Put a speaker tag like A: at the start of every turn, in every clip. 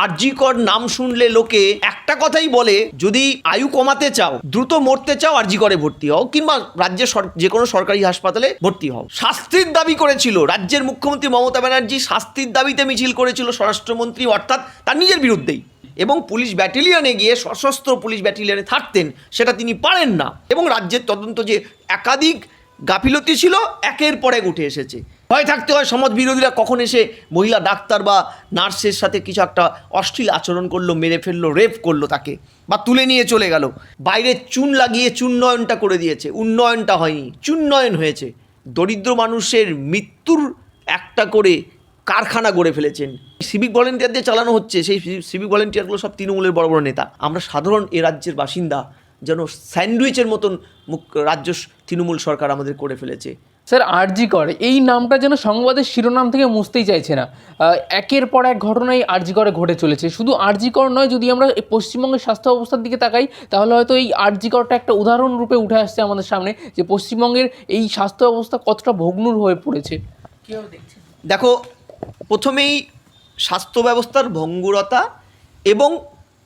A: আরজি কর নাম শুনলে লোকে একটা কথাই বলে, যদি আয়ু কমাতে চাও, দ্রুত মরতে চাও, আরজি করে ভর্তি হও, কিংবা রাজ্যের যে কোনো সরকারি হাসপাতালে ভর্তি হও। শাস্তির দাবি করেছিল রাজ্যের মুখ্যমন্ত্রী মমতা ব্যানার্জি, শাস্তির দাবিতে মিছিল করেছিল স্বরাষ্ট্রমন্ত্রী, অর্থাৎ তার নিজের বিরুদ্ধেই। এবং পুলিশ ব্যাটালিয়নে গিয়ে সশস্ত্র পুলিশ ব্যাটালিয়নে থাকতেন, সেটা তিনি পারেন না। এবং রাজ্যের তদন্ত যে একাধিক গাফিলতি ছিল একের পর এক উঠে এসেছে। ভয় থাকতে হয় সমাজ বিরোধীরা কখন এসে মহিলা ডাক্তার বা নার্সের সাথে কিছু একটা অশ্লীল আচরণ করলো, মেরে ফেললো, রেপ করলো তাকে, বা তুলে নিয়ে চলে গেল। বাইরে চুন লাগিয়ে চুন্নয়নটা করে দিয়েছে, উন্নয়নটা হয়নি, চুন্নয়ন হয়েছে। দরিদ্র মানুষের মৃত্যুর একটা করে কারখানা গড়ে ফেলেছেন। সিভিক ভলেন্টিয়ারদের চালানো হচ্ছে, সেই সিভিক ভলেন্টিয়ারগুলো সব তৃণমূলের বড় বড় নেতা। আমরা সাধারণ এ রাজ্যের বাসিন্দা যেন স্যান্ডউইচের মতন রাজ্য তৃণমূল সরকার আমাদের করে ফেলেছে।
B: স্যার, আরজি কর এই নামটা যেন সংবাদের শিরোনাম থেকে মুছতেই চাইছে না। একের পর এক ঘটনাই আরজি করে ঘটে চলেছে। শুধু আরজি কর নয়, যদি আমরা পশ্চিমবঙ্গের স্বাস্থ্য অবস্থার দিকে তাকাই, তাহলে হয়তো এই আরজি করটা একটা উদাহরণ রূপে উঠে আসছে আমাদের সামনে, যে পশ্চিমবঙ্গের এই স্বাস্থ্য অবস্থা কতটা ভগ্নুর হয়ে পড়েছে।
A: দেখো, প্রথমেই স্বাস্থ্য ব্যবস্থার ভঙ্গুরতা এবং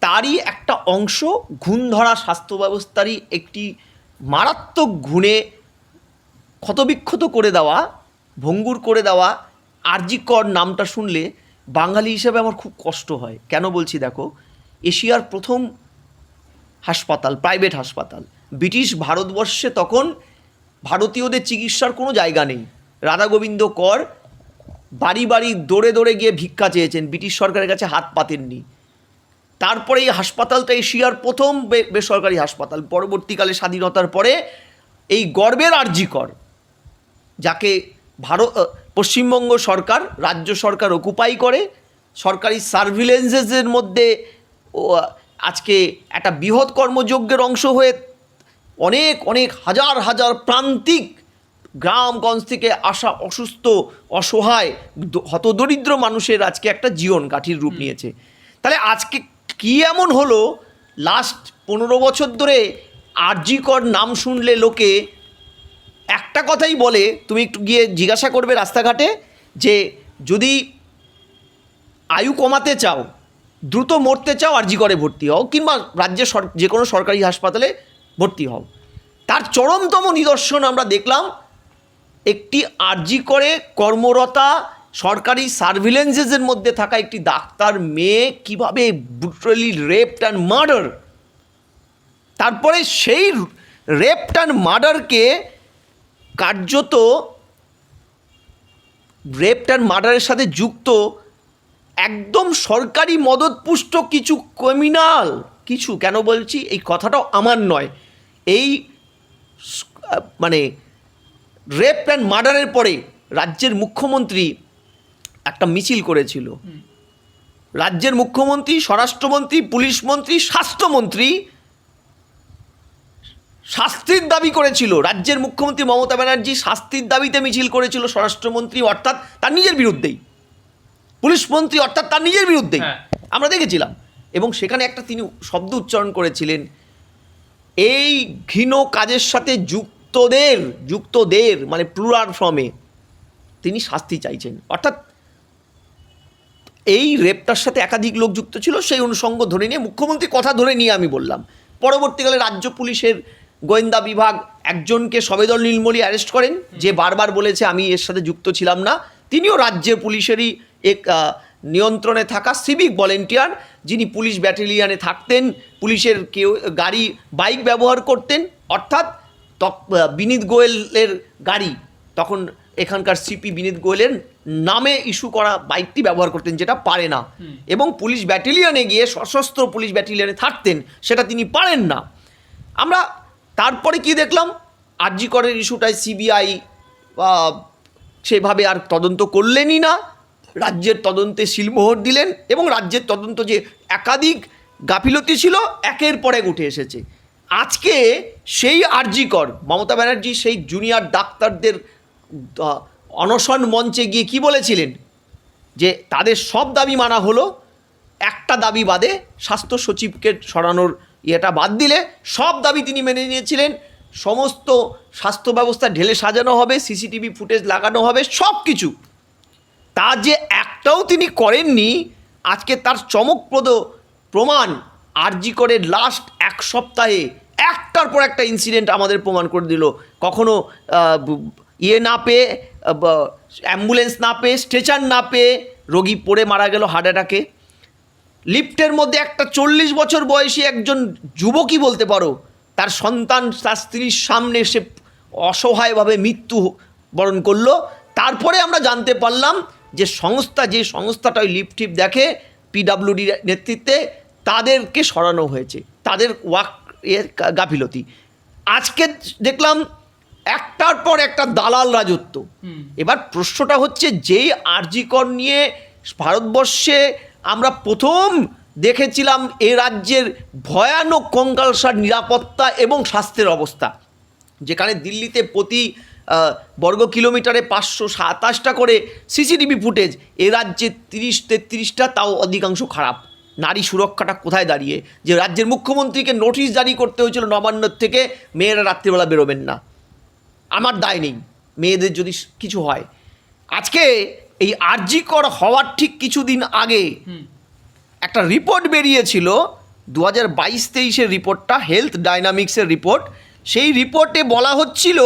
A: তারই একটা অংশ ঘুণ ধরা স্বাস্থ্য ব্যবস্থারই একটি মারাত্মক ঘুণে ক্ষতবিক্ষত করে দেওয়া, ভঙ্গুর করে দেওয়া আরজি কর নামটা শুনলে বাঙালি হিসেবে আমার খুব কষ্ট হয়। কেন বলছি দেখো, এশিয়ার প্রথম হাসপাতাল, প্রাইভেট হাসপাতাল, ব্রিটিশ ভারতবর্ষে তখন ভারতীয়দের চিকিৎসার কোনো জায়গা নেই। রাধা গোবিন্দ কর বাড়ি বাড়ি দৌড়ে দৌড়ে গিয়ে ভিক্ষা চেয়েছেন, ব্রিটিশ সরকারের কাছে হাত পাতেননি। তারপরে এই হাসপাতালটা এশিয়ার প্রথম বেসরকারি হাসপাতাল। পরবর্তীকালে স্বাধীনতার পরে এই গর্বের আরজি কর, যাকে পশ্চিমবঙ্গ সরকার, রাজ্য সরকার অকুপাই করে, সরকারি সার্ভিলেন্সের মধ্যে আজকে একটা বৃহৎ কর্মযজ্ঞের অংশ হয়ে অনেক অনেক হাজার হাজার প্রান্তিক গ্রামগঞ্জ থেকে আসা অসুস্থ, অসহায়, হতদরিদ্র মানুষের আজকে একটা জীবন কাঠির রূপ নিয়েছে। তাহলে আজকে কী এমন হলো, লাস্ট 15 বছর ধরে আরজি কর নাম শুনলে লোকে একটা কথাই বলে, তুমি একটু গিয়ে জিজ্ঞাসা করবে রাস্তাঘাটে, যে যদি আয়ু কমাতে চাও, দ্রুত মরতে চাও, আরজি করে ভর্তি হও, কিংবা রাজ্যের যে কোনো সরকারি হাসপাতালে ভর্তি হও। তার চরমতম নিদর্শন আমরা দেখলাম একটি আরজি করে কর্মরতা সরকারি সার্ভিলেন্সের মধ্যে থাকা একটি ডাক্তার মেয়ে কীভাবে ব্রুটালি রেপড অ্যান্ড মার্ডার। তারপরে সেই রেপড অ্যান্ড মার্ডারকে কার্যত রেপড অ্যান্ড মার্ডারের সাথে যুক্ত একদম সরকারি মদতপুষ্ট কিছু ক্রিমিনাল, কিছু, কেন বলছি এই কথাটাও আমার নয়, এই মানে রেপ অ্যান্ড মার্ডারের পরে রাজ্যের মুখ্যমন্ত্রী একটা মিছিল করেছিল। রাজ্যের মুখ্যমন্ত্রী, স্বরাষ্ট্রমন্ত্রী, পুলিশ মন্ত্রী, স্বাস্থ্যমন্ত্রী শাস্তির দাবি করেছিল। রাজ্যের মুখ্যমন্ত্রী মমতা ব্যানার্জি শাস্তির দাবিতে মিছিল করেছিল, স্বরাষ্ট্রমন্ত্রী অর্থাৎ তার নিজের বিরুদ্ধেই, পুলিশ মন্ত্রী অর্থাৎ তার নিজের বিরুদ্ধেই, আমরা দেখেছিলাম। এবং সেখানে একটা তিনি শব্দ উচ্চারণ করেছিলেন, এই ঘৃণ কাজের সাথে যুক্তদের মানে প্লুরাল ফর্মে তিনি শাস্তি চাইছেন। অর্থাৎ এই রেপটার সাথে একাধিক লোক যুক্ত ছিল, সেই অনুষঙ্গ ধরে নিয়ে মুখ্যমন্ত্রী কথা ধরে নিয়ে আমি বললাম। পরবর্তীকালে রাজ্য পুলিশের গোয়েন্দা বিভাগ একজনকে সবেদল নীলমণি অ্যারেস্ট করেন, যে বারবার বলেছে আমি এর সাথে যুক্ত ছিলাম না। তিনিও রাজ্যের পুলিশেরই এক নিয়ন্ত্রণে থাকা সিভিক ভলেন্টিয়ার, যিনি পুলিশ ব্যাটালিয়নে থাকতেন, পুলিশের গাড়ি বাইক ব্যবহার করতেন, অর্থাৎ বিনীত গোয়েলের গাড়ি, তখন এখানকার সিপি বিনীত গোয়েলের নামে ইস্যু করা বাইকটি ব্যবহার করতেন, যেটা পারে না। এবং পুলিশ ব্যাটালিয়নে গিয়ে সশস্ত্র পুলিশ ব্যাটালিয়নে থাকতেন, সেটা তিনি পারেন না। আমরা তারপরে কি দেখলাম, আরজি করের ইস্যুটায় সিবিআই সেভাবে আর তদন্ত করলেনই না, রাজ্যের তদন্তে সিলমোহর দিলেন, এবং রাজ্যের তদন্ত যে একাধিক গাফিলতি ছিল একের পর এক উঠে এসেছে। আজকে সেই আরজি কর, মমতা ব্যানার্জি সেই জুনিয়র ডাক্তারদের অনশন মঞ্চে গিয়ে কি বলেছিলেন, যে তাদের সব দাবি মানা হলো, একটা দাবি বাদে স্বাস্থ্য সচিবকে সরানোর ইয়েটা বাদ দিলে সব দাবি তিনি মেনে নিয়েছিলেন। সমস্ত স্বাস্থ্য ব্যবস্থা ঢেলে সাজানো হবে, সিসিটিভি ফুটেজ লাগানো হবে, সব কিছু। তা যে একটাও তিনি করেননি, আজকে তার চমকপ্রদ প্রমাণ আরজি করে লাস্ট এক সপ্তাহে একটার পর একটা ইনসিডেন্ট আমাদের প্রমাণ করে দিল। কখনো না পেয়ে অ্যাম্বুলেন্স না পেয়ে, স্ট্রেচার না পেয়ে রোগী পড়ে মারা গেল হার্ট অ্যাটাকে। লিফটের মধ্যে একটা 40 বছর বয়সী একজন যুবকই বলতে পারো, তার সন্তান তার স্ত্রীর সামনে সে অসহায়ভাবে মৃত্যু বরণ করলো। তারপরে আমরা জানতে পারলাম যে সংস্থাটা ওই লিফট টিপ দেখে পিডাব্লিউডির নেতৃত্বে, তাদেরকে সরানো হয়েছে, তাদের গাফিলতি। আজকে দেখলাম একটার পর একটা দালাল রাজত্ব। এবার প্রশ্নটা হচ্ছে, যেই আরজি কর নিয়ে ভারতবর্ষে আমরা প্রথম দেখেছিলাম এ রাজ্যের ভয়ানক কঙ্কালসার নিরাপত্তা এবং স্বাস্থ্যের অবস্থা, যেখানে দিল্লিতে প্রতি বর্গ কিলোমিটারে 527টা করে সিসিটিভি ফুটেজ, এ রাজ্যে 30-33টা, তাও অধিকাংশ খারাপ। নারী সুরক্ষাটা কোথায় দাঁড়িয়ে? যে রাজ্যের মুখ্যমন্ত্রীকে নোটিশ জারি করতে হয়েছিল নবান্নর থেকে, মেয়েরা রাত্রিবেলা বেরোবেন না, আমার দায় নেই মেয়েদের যদি কিছু হয়। আজকে এই আরজি কর হওয়ার ঠিক কিছুদিন আগে একটা রিপোর্ট বেরিয়েছিল, 2022-23-এর রিপোর্টটা, হেলথ ডাইনামিক্সের রিপোর্ট। সেই রিপোর্টে বলা হচ্ছিল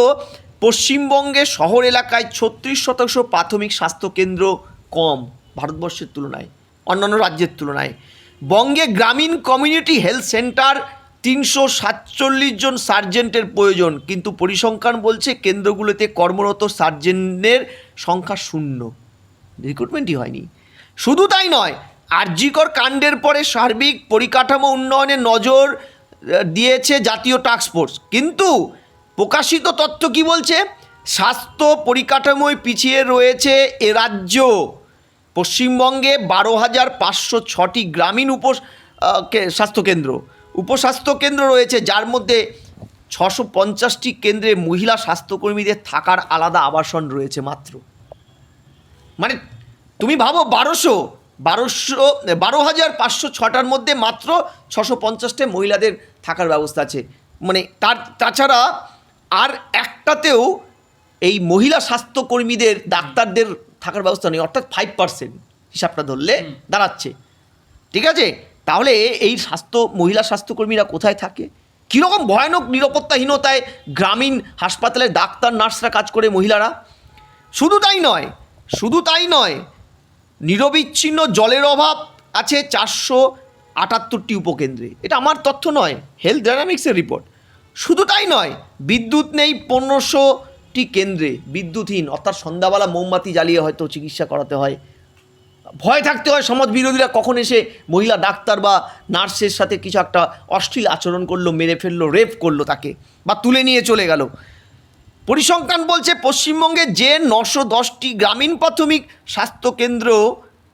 A: পশ্চিমবঙ্গের শহর এলাকায় 36% প্রাথমিক স্বাস্থ্যকেন্দ্র কম ভারতবর্ষের তুলনায়, অন্যান্য রাজ্যের তুলনায়। বঙ্গে গ্রামীণ কমিউনিটি হেলথ সেন্টার 347 জন সার্জেন্টের প্রয়োজন, কিন্তু পরিসংখ্যান বলছে কেন্দ্রগুলোতে কর্মরত সার্জেন্টের সংখ্যা 0, রিক্রুটমেন্টই হয়নি। শুধু তাই নয়, আরজি কর কাণ্ডের পরে সার্বিক পরিকাঠামো উন্নয়নে নজর দিয়েছে জাতীয় টাস্কফোর্স, কিন্তু প্রকাশিত তথ্য কি বলছে? স্বাস্থ্য পরিকাঠামোয় পিছিয়ে রয়েছে এ রাজ্য। পশ্চিমবঙ্গে 12,506টি গ্রামীণ উপস্বাস্থ্যকেন্দ্র রয়েছে, যার মধ্যে 650টি কেন্দ্রে মহিলা স্বাস্থ্যকর্মীদের থাকার আলাদা আবাসন রয়েছে মাত্র। মানে তুমি ভাবো, 12,506টার মধ্যে মাত্র 650টে মহিলাদের থাকার ব্যবস্থা আছে। মানে তাছাড়া আর একটাতেও এই মহিলা স্বাস্থ্যকর্মীদের, ডাক্তারদের থাকার ব্যবস্থা নেই, অর্থাৎ 5% হিসাবটা ধরলে দাঁড়াচ্ছে। ঠিক আছে, তাহলে এই মহিলা স্বাস্থ্যকর্মীরা কোথায় থাকে? কীরকম ভয়ানক নিরাপত্তাহীনতায় গ্রামীণ হাসপাতালে ডাক্তার নার্সরা কাজ করে মহিলারা। শুধু তাই নয়, নিরবিচ্ছিন্ন জলের অভাব আছে 478টি উপকেন্দ্রে। এটা আমার তথ্য নয়, হেলথ ডাইনামিক্সের রিপোর্ট। শুধু তাই নয়, বিদ্যুৎ নেই 1500টি কেন্দ্রে, বিদ্যুৎহীন, অর্থাৎ সন্ধ্যাবেলা মোমবাতি জ্বালিয়ে হয়তো চিকিৎসা করাতে হয়, ভয় থাকতে হয় সমাজ বিরোধীরা কখন এসে মহিলা ডাক্তার বা নার্সের সাথে কিছু একটা অশ্লীল আচরণ করলো, মেরে ফেললো, রেপ করলো তাকে, বা তুলে নিয়ে চলে গেল। পরিসংখ্যান বলছে পশ্চিমবঙ্গে যে 910টি গ্রামীণ প্রাথমিক স্বাস্থ্যকেন্দ্র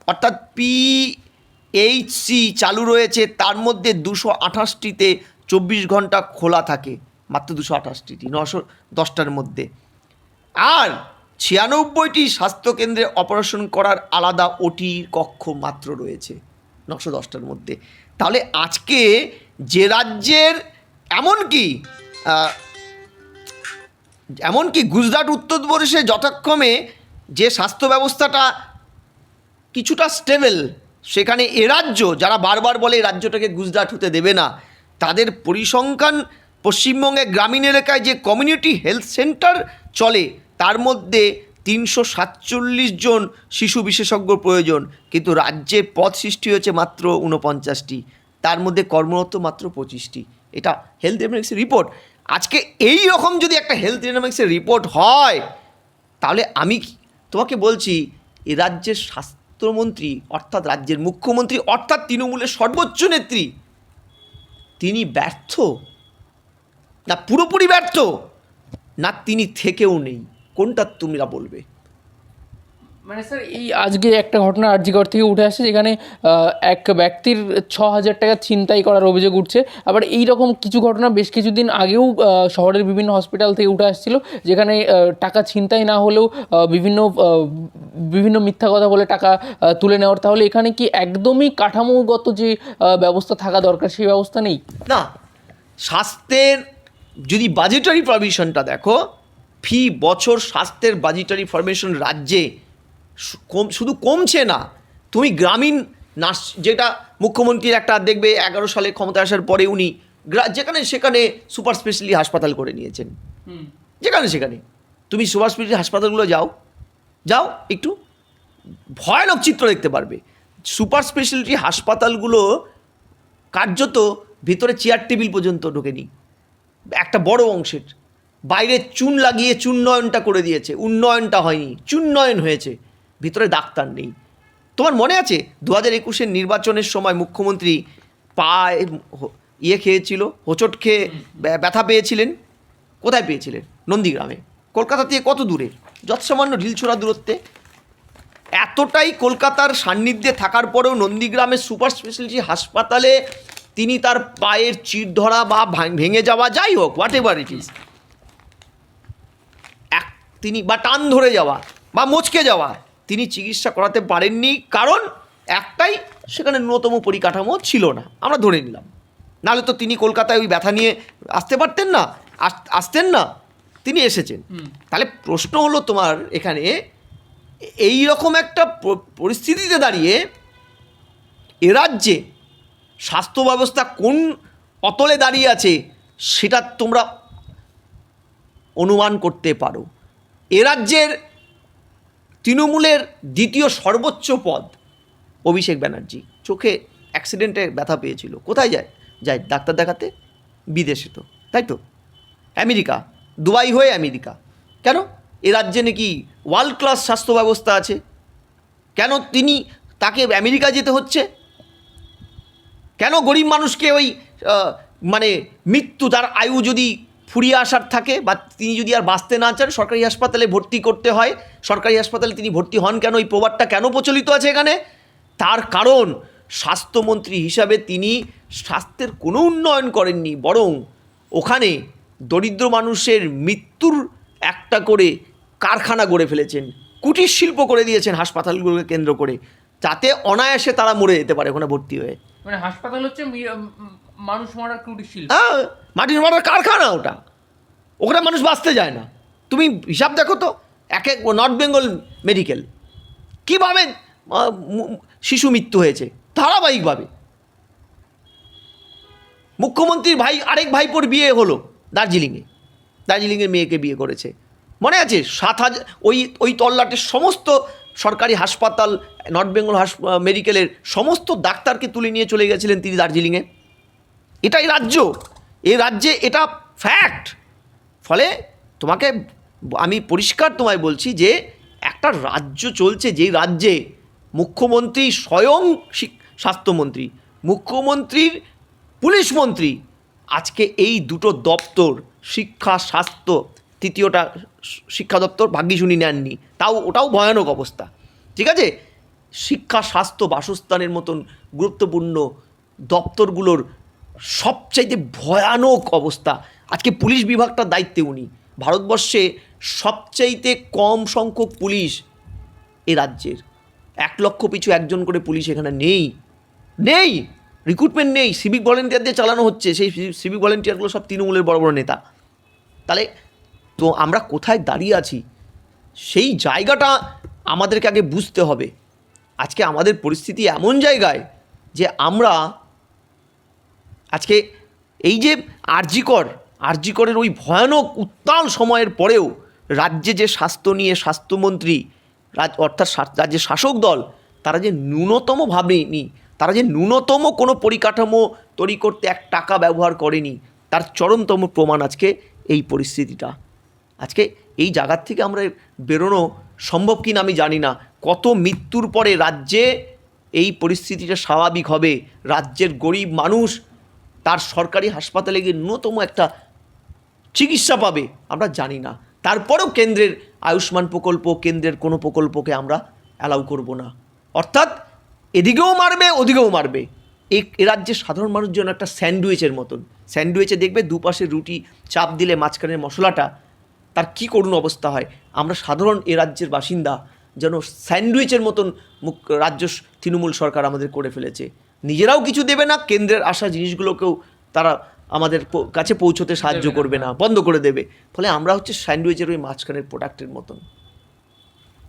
A: অর্থাৎ পিএইচসি চালু রয়েছে, তার মধ্যে 228টিতে 24 ঘন্টা খোলা থাকে, মাত্র 228টি 910টার মধ্যে। আর 96টি স্বাস্থ্যকেন্দ্রে অপারেশন করার আলাদা ওটি কক্ষ মাত্র রয়েছে 910টার মধ্যে। তাহলে আজকে যে রাজ্যের এমনকি গুজরাট, উত্তরপ্রদেশে যথাক্রমে যে স্বাস্থ্য ব্যবস্থাটা কিছুটা স্টেবল, সেখানে এ রাজ্য, যারা বারবার বলে এই রাজ্যটাকে গুজরাট হতে দেবে না, তাদের পরিসংখ্যান পশ্চিমবঙ্গে গ্রামীণ এলাকায় যে কমিউনিটি হেলথ সেন্টার চলে, তার মধ্যে 347 জন শিশু বিশেষজ্ঞ প্রয়োজন, কিন্তু রাজ্যে পদ সৃষ্টি হয়েছে মাত্র 49টি, তার মধ্যে কর্মরত মাত্র 25টি। এটা হেলথ ডাইনামিক্সের রিপোর্ট। আজকে এই রকম যদি একটা হেলথ ডাইনামিক্সের রিপোর্ট হয়, তাহলে আমি তোমাকে বলছি, এ রাজ্যের স্বাস্থ্যমন্ত্রী অর্থাৎ রাজ্যের মুখ্যমন্ত্রী অর্থাৎ তৃণমূলের সর্বোচ্চ নেত্রী, তিনি ব্যর্থ, না পুরোপুরি ব্যর্থ, না তিনি থেকেও নেই, কোনটা তোমরা বলবে?
B: মানে স্যার, এই আজকে একটা ঘটনা আরজিকর থেকে উঠে আসছে, যেখানে এক ব্যক্তির 6,000 টাকা ছিনতাই করার অভিযোগ উঠছে। আবার এই রকম কিছু ঘটনা বেশ কিছুদিন আগেও শহরের বিভিন্ন হসপিটাল থেকে উঠে আসছিল, যেখানে টাকা ছিনতাই না হলেও বিভিন্ন মিথ্যা কথা বলে টাকা তুলে নেওয়ার। তাহলে এখানে কি একদমই কাঠামোগত যে ব্যবস্থা থাকা দরকার, সেই ব্যবস্থা নেই?
A: না, স্বাস্থ্যের যদি বাজেটারি প্রভিশনটা দেখো, ফি বছর স্বাস্থ্যের বাজেটারি প্রভিশন রাজ্যে শুধু কমছে না, তুমি গ্রামীণ নার্স, যেটা মুখ্যমন্ত্রীর একটা দেখবে 11 সালে ক্ষমতা আসার পরে উনি যেখানে সেখানে সুপার স্পেশালিটি হাসপাতাল করে নিয়েছেন। যেখানে সেখানে তুমি সুপার স্পেশালিটি হাসপাতালগুলো যাও একটু ভয়ানক চিত্র দেখতে পারবে। সুপার স্পেশালিটি হাসপাতালগুলো কার্যত ভিতরে চেয়ার টেবিল পর্যন্ত ঢোকেনি, একটা বড় অংশের বাইরে চুন লাগিয়ে চুন্নয়নটা করে দিয়েছে, উন্নয়নটা হয়নি, চুন্নয়ন হয়েছে, ভিতরে ডাক্তার নেই। তোমার মনে আছে 2021 নির্বাচনের সময় মুখ্যমন্ত্রী পায়ে খেয়েছিল, হোঁচট খেয়ে ব্যথা পেয়েছিলেন। কোথায় পেয়েছিলেন? নন্দীগ্রামে। কলকাতা থেকে কত দূরে? যৎসামান্য ঢিলছোড়া দূরত্বে। এতটাই কলকাতার সান্নিধ্যে থাকার পরেও নন্দীগ্রামের সুপার স্পেশালিটি হাসপাতালে তিনি তার পায়ের চিড় ধরা বা ভেঙে যাওয়া, যাই হোক, হোয়াট এভার ইট ইজ, তিনি বা টান ধরে যাওয়া বা মচকে যাওয়া, তিনি চিকিৎসা করাতে পারেননি। কারণ একটাই, সেখানে ন্যূনতম পরিকাঠামো ছিল না, আমরা ধরে নিলাম। নাহলে তো তিনি কলকাতায় ওই ব্যথা নিয়ে আসতে পারতেন না, আসতেন না, তিনি এসেছেন। তাহলে প্রশ্ন হলো তোমার এখানে, এই রকম একটা পরিস্থিতিতে দাঁড়িয়ে এ রাজ্যে স্বাস্থ্য ব্যবস্থা কোন অতলে দাঁড়িয়ে আছে সেটা তোমরা অনুমান করতে পারো। এ রাজ্যের তৃণমূলের দ্বিতীয় সর্বোচ্চ পদ অভিষেক ব্যানার্জি চোখে অ্যাক্সিডেন্টে ব্যথা পেয়েছিল, কোথায় যায় ডাক্তার দেখাতে? বিদেশে তো, তাই তো, আমেরিকা, দুবাই হয়ে আমেরিকা। কেন? এ রাজ্যে নাকি ওয়ার্ল্ড ক্লাস স্বাস্থ্য ব্যবস্থা আছে, কেন তাকে আমেরিকা যেতে হচ্ছে? কেন গরিব মানুষকে ওই মানে মৃত্যু, তার আয়ু যদি ফুরিয়ে আসার থাকে বা তিনি যদি আর বাঁচতে না চান, সরকারি হাসপাতালে ভর্তি করতে হয়? সরকারি হাসপাতালে তিনি ভর্তি হন কেন? এই প্রবাদটা কেন প্রচলিত আছে এখানে? তার কারণ স্বাস্থ্যমন্ত্রী হিসাবে তিনি স্বাস্থ্যের কোনো উন্নয়ন করেননি, বরং ওখানে দরিদ্র মানুষের মৃত্যুর একটা করে কারখানা গড়ে ফেলেছেন, কুটির শিল্প করে দিয়েছেন হাসপাতালগুলোকে কেন্দ্র করে, যাতে অনায়াসে তারা মরে যেতে পারে ওখানে ভর্তি হয়ে।
B: মানে হাসপাতাল হচ্ছে মানুষ মারার কুটির শিল্প,
A: হ্যাঁ, মাটির মারার কারখানা ওটা। ওখানে মানুষ বাঁচতে যায় না। তুমি হিসাব দেখো তো, নর্থ বেঙ্গল মেডিকেল কীভাবে শিশু মৃত্যু হয়েছে ধারাবাহিকভাবে। মুখ্যমন্ত্রীর আরেক ভাইপোর বিয়ে হলো দার্জিলিংয়ের মেয়েকে বিয়ে করেছে, মনে আছে? 7,000 ওই তল্লাটের সমস্ত সরকারি হাসপাতাল, নর্থ বেঙ্গল মেডিকেলের সমস্ত ডাক্তারকে তুলে নিয়ে চলে গেছিলেন তিনি দার্জিলিংয়ে। এটাই এই রাজ্যে এটা ফ্যাক্ট। ফলে আমি পরিষ্কার তোমায় বলছি যে একটা রাজ্য চলছে, যেই রাজ্যে মুখ্যমন্ত্রী স্বয়ং স্বাস্থ্যমন্ত্রী, মুখ্যমন্ত্রীর পুলিশ মন্ত্রী, আজকে এই দুটো দপ্তর, শিক্ষা স্বাস্থ্য, তৃতীয়টা শিক্ষা দপ্তর ভাগ্যিস উনি নেননি, ওটাও ভয়ানক অবস্থা, ঠিক আছে? শিক্ষা স্বাস্থ্য বাসস্থানের মতন গুরুত্বপূর্ণ দপ্তরগুলোর সবচাইতে ভয়ানক অবস্থা। আজকে পুলিশ বিভাগটার দায়িত্বে উনি। ভারতবর্ষে সবচাইতে কম সংখ্যক পুলিশ এ রাজ্যের, 1 লক্ষ পিছু একজন করে পুলিশ এখানে নেই, রিক্রুটমেন্ট নেই, সিভিক ভলেন্টিয়ার দিয়ে চালানো হচ্ছে। সেই সিভিক ভলেন্টিয়ারগুলো সব তৃণমূলের বড় বড় নেতা। তাহলে তো আমরা কোথায় দাঁড়িয়ে আছি, সেই জায়গাটা আমাদেরকে আগে বুঝতে হবে। আজকে আমাদের পরিস্থিতি এমন জায়গায় যে আমরা আজকে এই যে আরজিকরের ওই ভয়ানক উত্তাল সময়ের পরেও রাজ্যে যে স্বাস্থ্য নিয়ে স্বাস্থ্যমন্ত্রী অর্থাৎ রাজ্যের শাসক দল, তারা যে ন্যূনতম ভাবেনি, তারা যে ন্যূনতম কোনো পরিকাঠামো তৈরি করতে 1 টাকা ব্যবহার করেনি, তার চরমতম প্রমাণ আজকে এই পরিস্থিতিটা। আজকে এই জায়গার থেকে আমরা বেরোনো সম্ভব কিনা আমি জানি না। কত মৃত্যুর পরে রাজ্যে এই পরিস্থিতিটা স্বাভাবিক হবে? রাজ্যের গরিব মানুষ তার সরকারি হাসপাতালে গিয়ে ন্যূনতম একটা চিকিৎসা পাবে আমরা জানি না। তারপরেও কেন্দ্রের আয়ুষ্মান প্রকল্প, কেন্দ্রের কোনো প্রকল্পকে আমরা অ্যালাউ করব না। অর্থাৎ এদিকেও মারবে, ওদিকেও মারবে। এ রাজ্যের সাধারণ মানুষ যেন একটা স্যান্ডউইচের মতন, স্যান্ডউইচে দেখবে দুপাশে রুটি চাপ দিলে মাঝখানের মশলাটা তার কী করুণ অবস্থা হয়। আমরা সাধারণ এ রাজ্যের বাসিন্দা যেন স্যান্ডউইচের মতন রাজ্য তৃণমূল সরকার আমাদের করে ফেলেছে। নিজেরাও কিছু দেবে না, কেন্দ্রের আসা জিনিসগুলোকেও তারা আমাদের কাছে পৌঁছতে সাহায্য করবে না, বন্ধ করে দেবে। ফলে আমরা হচ্ছে স্যান্ডউইচের ওই মাঝখানের প্রোডাক্টের মতন।